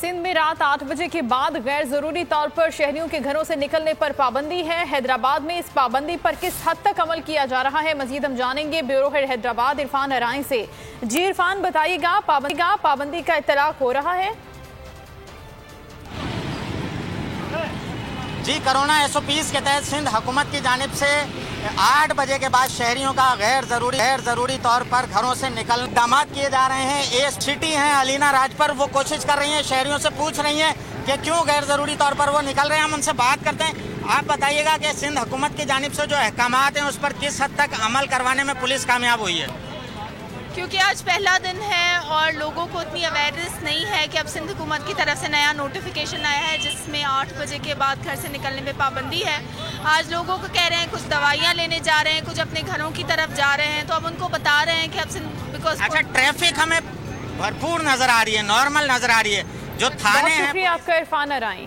सिंध में रात 8 बजे के बाद गैर जरूरी तौर पर शहरियों के घरों से निकलने पर पाबंदी है। हैदराबाद में इस पाबंदी पर किस हद तक अमल किया जा रहा है, मजीद हम जानेंगे ब्यूरो हेड हैदराबाद इरफान अराई से। जी इरफान, बताइएगा पाबंदी का इतलाक हो रहा है? जी, कोरोना एसओपीज के तहत सिंध हुकूमत की जानिब से 8 बजे के बाद शहरियों का गैर जरूरी तौर पर घरों से निकल इक़दाम किए जा रहे हैं। ये सिटी हैं अलीना राजपर, वो कोशिश कर रही हैं, शहरियों से पूछ रही हैं कि क्यों गैर जरूरी तौर पर वो निकल रहे हैं। हम उनसे बात करते हैं। आप बताइएगा कि सिंध हुकूमत की जानिब से जो अहकामात हैं उस पर किस हद तक अमल करवाने में पुलिस कामयाब हुई है? क्योंकि आज पहला दिन है और लोगों को इतनी अवेयरनेस नहीं है कि अब सिंध हुकूमत की तरफ से नया नोटिफिकेशन आया है जिसमें 8 बजे के बाद घर से निकलने में पाबंदी है। आज लोगों को कह रहे हैं, कुछ दवाइयाँ लेने जा रहे हैं, कुछ अपने घरों की तरफ जा रहे हैं, तो अब उनको बता रहे हैं कि अब सिंध बिकॉज अच्छा, ट्रैफिक हमें भरपूर नजर आ रही है, नॉर्मल नजर आ रही है, जो थाने हैं। शुक्रिया आपका इरफान अराई।